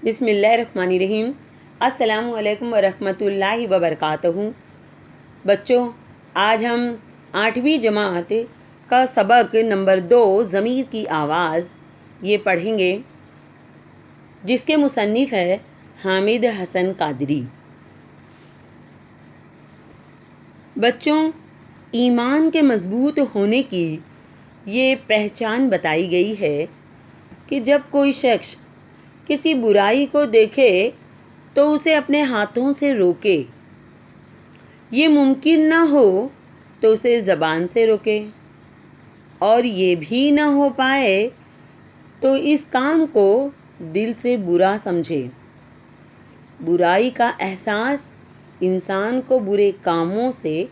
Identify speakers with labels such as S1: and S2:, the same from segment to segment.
S1: बिस्मिल्लाहिर्रहमानिर्रहीम। अस्सलामु अलैकुम वरहमतुल्लाहि वबरकातुहू। बच्चों, आज हम 8वीं जमात का सबक नंबर 2 ज़मीर की आवाज़ ये पढ़ेंगे, जिसके मुसन्निफ़ है हामिद हसन कादरी। बच्चों, ईमान के मज़बूत होने की ये पहचान बताई गई है कि जब कोई शख्स किसी बुराई को देखे तो उसे अपने हाथों से रोके, ये मुमकिन ना हो तो उसे ज़बान से रोके, और ये भी ना हो पाए तो इस काम को दिल से बुरा समझे। बुराई का एहसास इंसान को बुरे कामों से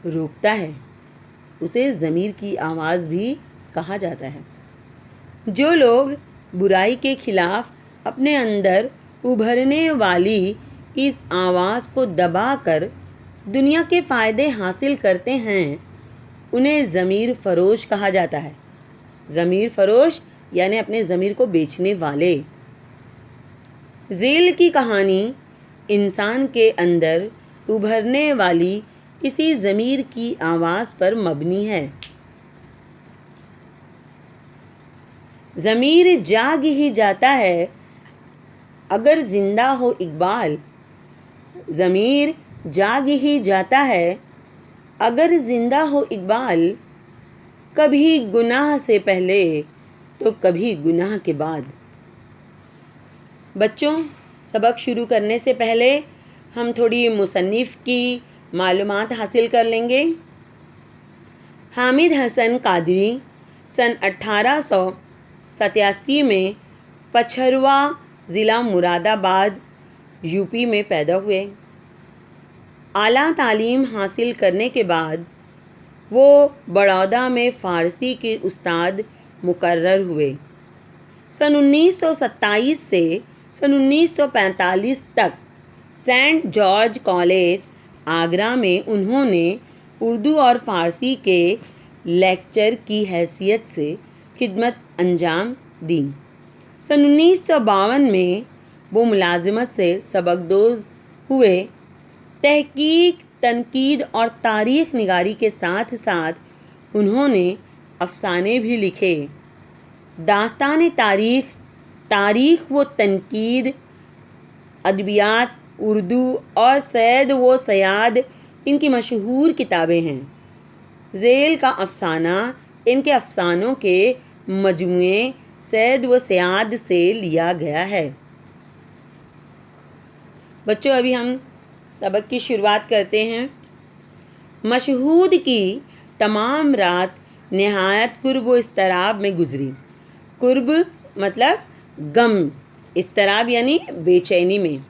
S1: रोकता है। उसे ज़मीर की आवाज़ भी कहा जाता है। जो लोग बुराई के खिलाफ अपने अंदर उभरने वाली इस आवाज़ को दबाकर दुनिया के फ़ायदे हासिल करते हैं, उन्हें ज़मीर फ़रोश कहा जाता है। ज़मीर फ़रोश यानी अपने ज़मीर को बेचने वाले। ज़ेल की कहानी इंसान के अंदर उभरने वाली इसी ज़मीर की आवाज़ पर मबनी है। ज़मीर जाग ही जाता है अगर ज़िंदा हो इकबाल। ज़मीर जाग ही जाता है अगर ज़िंदा हो इकबाल। कभी गुनाह से पहले तो कभी गुनाह के बाद। बच्चों, सबक शुरू करने से पहले हम थोड़ी मुसन्निफ़ की मालूमात हासिल कर लेंगे। हामिद हसन कादरी सन 1887 में पछरवा ज़िला मुरादाबाद यूपी में पैदा हुए। आला तालीम हासिल करने के बाद वो बड़ौदा में फ़ारसी के उस्ताद मुकर्रर हुए। सन 1927 से सन 1945 तक सेंट जॉर्ज कॉलेज आगरा में उन्होंने उर्दू और फ़ारसी के लेक्चर की हैसियत से खिदमत अंजाम दी। सन 1952 में वो मुलाजिमत से सबकदोज़ हुए। तहकीक, तनकीद और तारीख़ निगारी के साथ साथ उन्होंने अफ़साने भी लिखे। दास्तान तारीख़, तारीख़ व तनकीद, अदबियात, उर्दू और सैद व सयाद इनकी मशहूर किताबें हैं। ज़ेल का अफ़साना इनके अफ़सानों के मजमूए सैद व सयाद से लिया गया है। बच्चों, अभी हम सबक की शुरुआत करते हैं। मशहूद की तमाम रात नहायत कुर्ब व इस्तराब में गुजरी। कुर्ब मतलब गम, इस्तराब यानी बेचैनी में।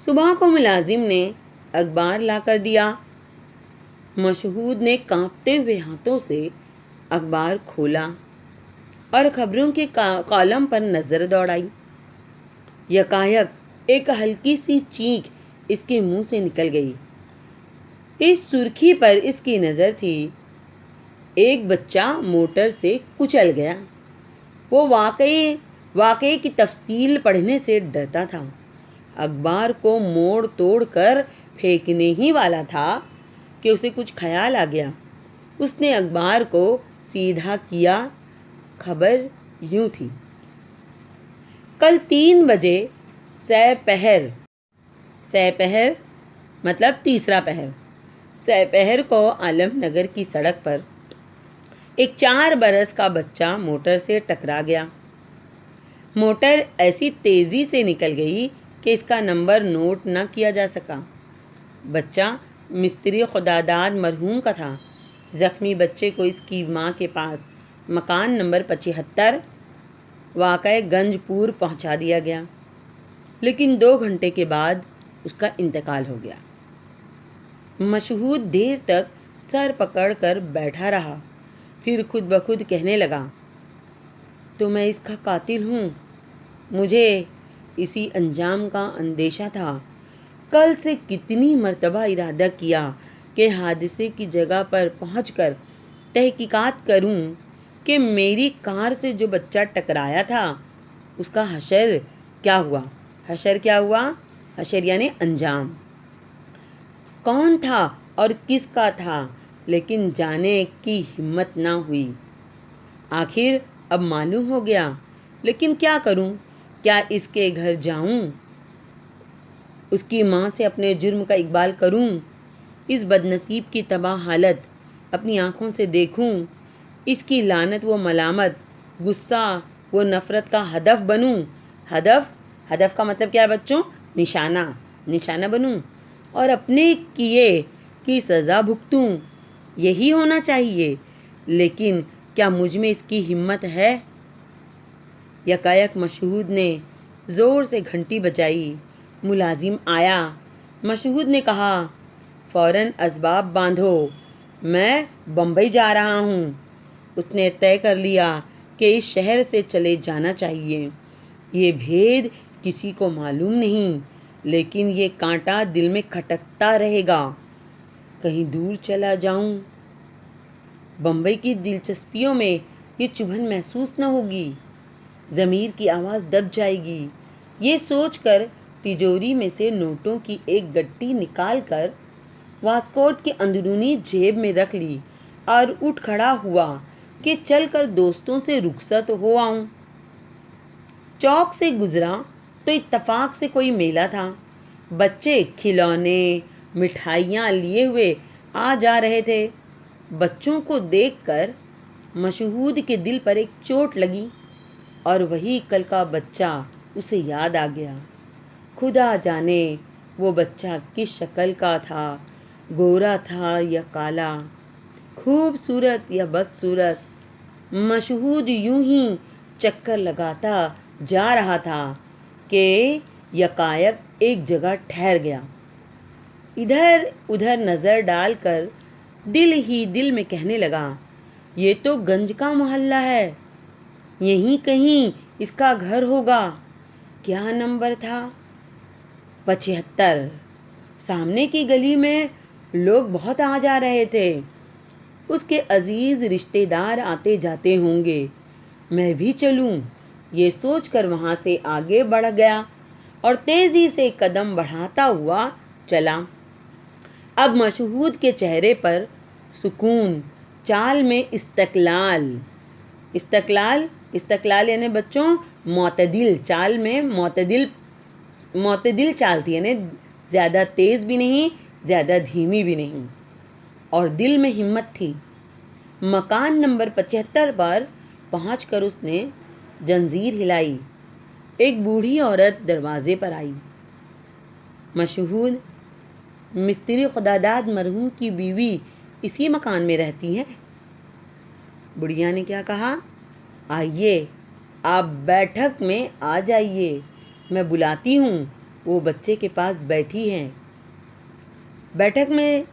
S1: सुबह को मुलाजिम ने अखबार ला कर दिया। मशहूद ने कांपते हुए हाथों से अखबार खोला और खबरों के कॉलम पर नज़र दौड़ाई। यकायक एक हल्की सी चीख इसके मुंह से निकल गई। इस सुर्खी पर इसकी नज़र थी। एक बच्चा मोटर से कुचल गया। वो वाकई की तफसील पढ़ने से डरता था। अखबार को मोड़ तोड़ कर फेंकने ही वाला था कि उसे कुछ ख्याल आ गया। उसने अखबार को सीधा किया। खबर यूं थी, कल 3 बजे सपहर मतलब तीसरा पहर, सपहर को आलमनगर की सड़क पर एक 4 बरस का बच्चा मोटर से टकरा गया। मोटर ऐसी तेज़ी से निकल गई कि इसका नंबर नोट न किया जा सका। बच्चा मिस्त्री खुदादाद मरहूम का था। ज़ख्मी बच्चे को इसकी माँ के पास मकान नंबर 75 वाक़ई गंजपुर पहुँचा दिया गया, लेकिन 2 घंटे के बाद उसका इंतकाल हो गया। मशहूद देर तक सर पकड़कर बैठा रहा, फिर खुद ब खुद कहने लगा, तो मैं इसका कातिल हूँ। मुझे इसी अंजाम का अंदेशा था। कल से कितनी मर्तबा इरादा किया कि हादसे की जगह पर पहुंचकर तहकीकात करूं कि मेरी कार से जो बच्चा टकराया था उसका हशर क्या हुआ? हशर क्या हुआ? हशर यानी अंजाम। कौन था और किसका था, लेकिन जाने की हिम्मत ना हुई। आखिर अब मालूम हो गया, लेकिन क्या करूं? क्या इसके घर जाऊं? उसकी माँ से अपने जुर्म का इकबाल करूं? इस बदनसीब की तबाह हालत अपनी आंखों से देखूं? इसकी लानत व मलामत, गुस्सा व नफ़रत का हदफ बनूं? हदफ का मतलब क्या है बच्चों? निशाना बनूं और अपने किए की सज़ा भुगतूं। यही होना चाहिए, लेकिन क्या मुझ में इसकी हिम्मत है? यकायक मशहूद ने ज़ोर से घंटी बजाई। मुलाजिम आया। मशहूद ने कहा, फ़ौरन असबाब बांधो, मैं बम्बई जा रहा हूँ। उसने तय कर लिया कि इस शहर से चले जाना चाहिए। ये भेद किसी को मालूम नहीं, लेकिन ये कांटा दिल में खटकता रहेगा। कहीं दूर चला जाऊं, बम्बई की दिलचस्पियों में ये चुभन महसूस न होगी, ज़मीर की आवाज़ दब जाएगी। ये सोचकर तिजोरी में से नोटों की एक गट्टी निकालकर वास्कोट की अंदरूनी जेब में रख ली और उठ खड़ा हुआ कि चलकर दोस्तों से रुखसत हो आऊं। चौक से गुजरा तो इत्तफाक से कोई मेला था। बच्चे खिलौने मिठाइयाँ लिए हुए आ जा रहे थे। बच्चों को देखकर मशहूद के दिल पर एक चोट लगी और वही कल का बच्चा उसे याद आ गया। खुदा जाने वो बच्चा किस शक्ल का था, गोरा था या काला, खूबसूरत या बदसूरत। मशहूद यूं ही चक्कर लगाता जा रहा था कि यकायक एक जगह ठहर गया। इधर उधर नज़र डालकर दिल ही दिल में कहने लगा, ये तो गंज का मोहल्ला है, यहीं कहीं इसका घर होगा। क्या नंबर था? 75। सामने की गली में लोग बहुत आ जा रहे थे। उसके अजीज़ रिश्तेदार आते जाते होंगे। मैं भी चलूं, ये सोचकर वहाँ से आगे बढ़ गया और तेज़ी से कदम बढ़ाता हुआ चला। अब मशहूद के चेहरे पर सुकून, चाल में इस्तकलाल यानी बच्चों मोतदिल, चाल में मोतदिल चाल थी, यानी ज़्यादा तेज़ भी नहीं, ज़्यादा धीमी भी नहीं, और दिल में हिम्मत थी। मकान नंबर 75 पर पहुंचकर उसने जंजीर हिलाई। एक बूढ़ी औरत दरवाजे पर आई। मशहूद, मिस्त्री खुदादाद मरहूम की बीवी इसी मकान में रहती है। बुढ़िया ने क्या कहा? आइए, आप बैठक में आ जाइए, मैं बुलाती हूँ। वो बच्चे के पास बैठी हैं। बैठक में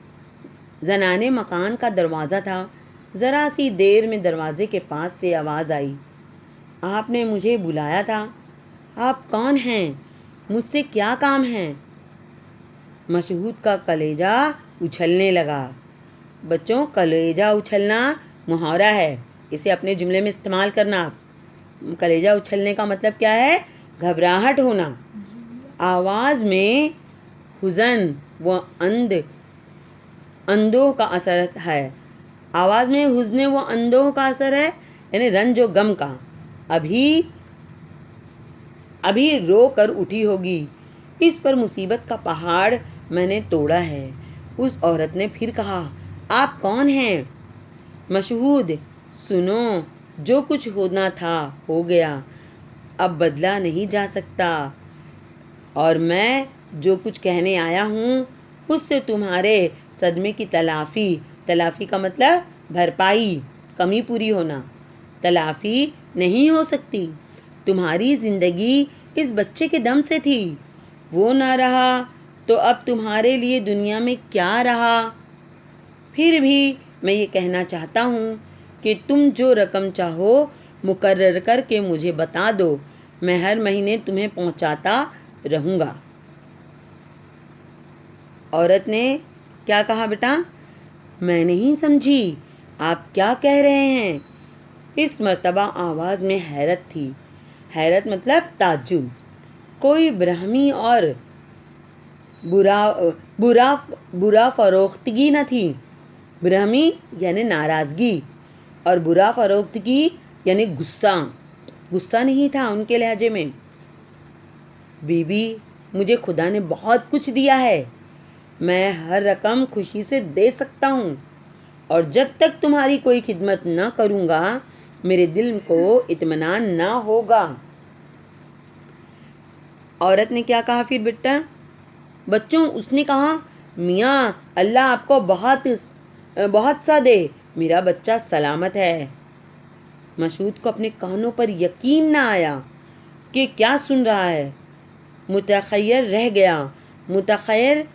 S1: जनाने मकान का दरवाज़ा था। ज़रा सी देर में दरवाजे के पास से आवाज़ आई, आपने मुझे बुलाया था। आप कौन हैं? मुझसे क्या काम है? मशहूद का कलेजा उछलने लगा। बच्चों, कलेजा उछलना मुहावरा है, इसे अपने जुमले में इस्तेमाल करना। आप कलेजा उछलने का मतलब क्या है? घबराहट होना। आवाज़ में हुज़न व अंदोह का असर है। आवाज़ में हुज़्न व अंदोह का असर है, यानी रंज व गम का। अभी रो कर उठी होगी। इस पर मुसीबत का पहाड़ मैंने तोड़ा है। उस औरत ने फिर कहा, आप कौन हैं? मशहूद, सुनो, जो कुछ होना था हो गया, अब बदला नहीं जा सकता, और मैं जो कुछ कहने आया हूँ उससे तुम्हारे सदमे की तलाफ़ी का मतलब भरपाई, कमी पूरी होना, तलाफ़ी नहीं हो सकती। तुम्हारी ज़िंदगी इस बच्चे के दम से थी, वो ना रहा तो अब तुम्हारे लिए दुनिया में क्या रहा। फिर भी मैं ये कहना चाहता हूँ कि तुम जो रकम चाहो मुकर्रर करके मुझे बता दो, मैं हर महीने तुम्हें पहुँचाता रहूँगा। औरत ने क्या कहा? बेटा, मैं नहीं समझी, आप क्या कह रहे हैं? इस मर्तबा आवाज़ में हैरत थी। हैरत मतलब ताज्जुब। कोई ब्राह्मी और बुरा बुरा बुरा फरोख्तगी न थी। ब्राह्मी यानी नाराज़गी और बुरा फरोख्तगी यानी गुस्सा। गुस्सा नहीं था उनके लहजे में। बीबी, मुझे खुदा ने बहुत कुछ दिया है, मैं हर रकम खुशी से दे सकता हूँ, और जब तक तुम्हारी कोई खिदमत न करूँगा मेरे दिल को इत्मीनान न होगा। औरत ने क्या कहा फिर बेटा? बच्चों, उसने कहा, मियाँ अल्लाह आपको बहुत सा दे, मेरा बच्चा सलामत है। मशहूद को अपने कानों पर यकीन न आया कि क्या सुन रहा है। मुतखय्यर रह गया। मुतखय्यर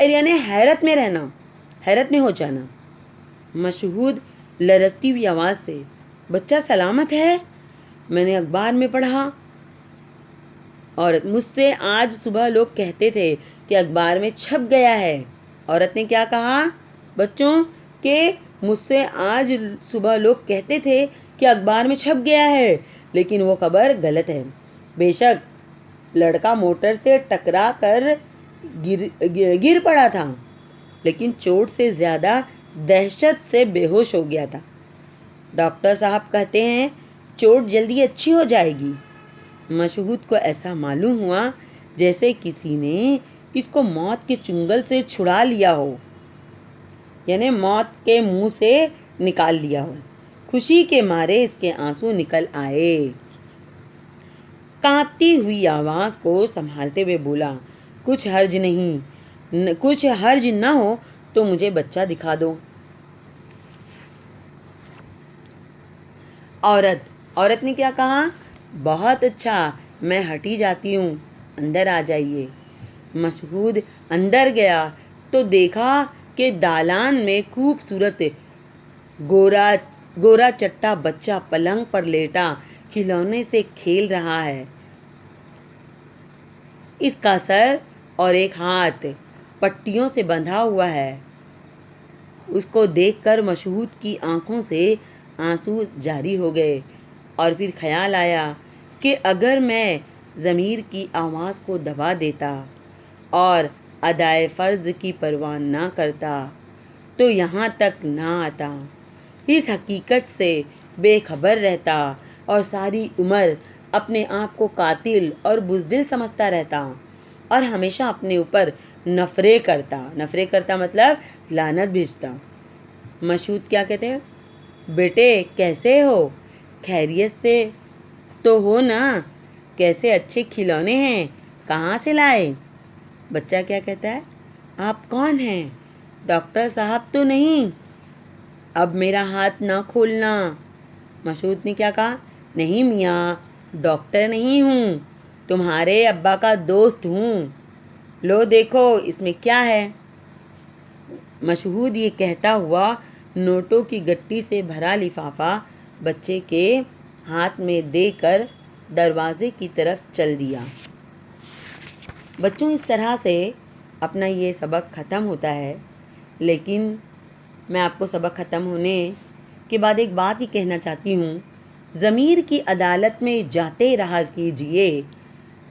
S1: यानी हैरत में रहना, हैरत में हो जाना। मशहूद लरजती हुई आवाज़ से, बच्चा सलामत है, मैंने अखबार में पढ़ा। औरत, मुझसे आज सुबह लोग कहते थे कि अखबार में छप गया है। औरत ने क्या कहा बच्चों? कि मुझसे आज सुबह लोग कहते थे कि अखबार में छप गया है, लेकिन वो खबर गलत है। बेशक लड़का मोटर से टकरा कर गिर पड़ा था, लेकिन चोट से ज़्यादा दहशत से बेहोश हो गया था। डॉक्टर साहब कहते हैं चोट जल्दी अच्छी हो जाएगी। मशहूद को ऐसा मालूम हुआ जैसे किसी ने इसको मौत के चुंगल से छुड़ा लिया हो, यानी मौत के मुंह से निकाल लिया हो। खुशी के मारे इसके आंसू निकल आए। कांपती हुई आवाज़ को संभालते हुए बोला, कुछ हर्ज नहीं, कुछ हर्ज न हो तो मुझे बच्चा दिखा दो। औरत ने क्या कहा? बहुत अच्छा, मैं हटी जाती हूँ, अंदर आ जाइए। मशहूद अंदर गया तो देखा कि दालान में खूबसूरत गोरा चट्टा बच्चा पलंग पर लेटा खिलौने से खेल रहा है। इसका सर और एक हाथ पट्टियों से बंधा हुआ है। उसको देखकर मशहूद की आंखों से आंसू जारी हो गए, और फिर ख्याल आया कि अगर मैं ज़मीर की आवाज़ को दबा देता और अदाए फ़र्ज़ की परवाह ना करता तो यहाँ तक ना आता, इस हकीकत से बेखबर रहता और सारी उम्र अपने आप को कातिल और बुज़दिल समझता रहता और हमेशा अपने ऊपर नफ़रत करता मतलब लानत भेजता। मशहूद क्या कहते हैं? बेटे कैसे हो? खैरियत से तो हो ना? कैसे अच्छे खिलौने हैं, कहाँ से लाए? बच्चा क्या कहता है? आप कौन हैं? डॉक्टर साहब तो नहीं? अब मेरा हाथ ना खोलना। मशहूद ने क्या कहा? नहीं मियाँ, डॉक्टर नहीं हूँ, तुम्हारे अब्बा का दोस्त हूँ। लो देखो इसमें क्या है। मशहूद ये कहता हुआ नोटों की गट्टी से भरा लिफाफा बच्चे के हाथ में देकर दरवाजे की तरफ चल दिया। बच्चों, इस तरह से अपना ये सबक ख़त्म होता है, लेकिन मैं आपको सबक ख़त्म होने के बाद एक बात ही कहना चाहती हूँ। ज़मीर की अदालत में जाते रहा कीजिए,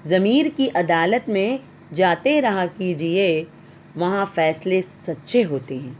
S1: ज़मीर की अदालत में जाते रहा कीजिए, वहाँ फ़ैसले सच्चे होते हैं।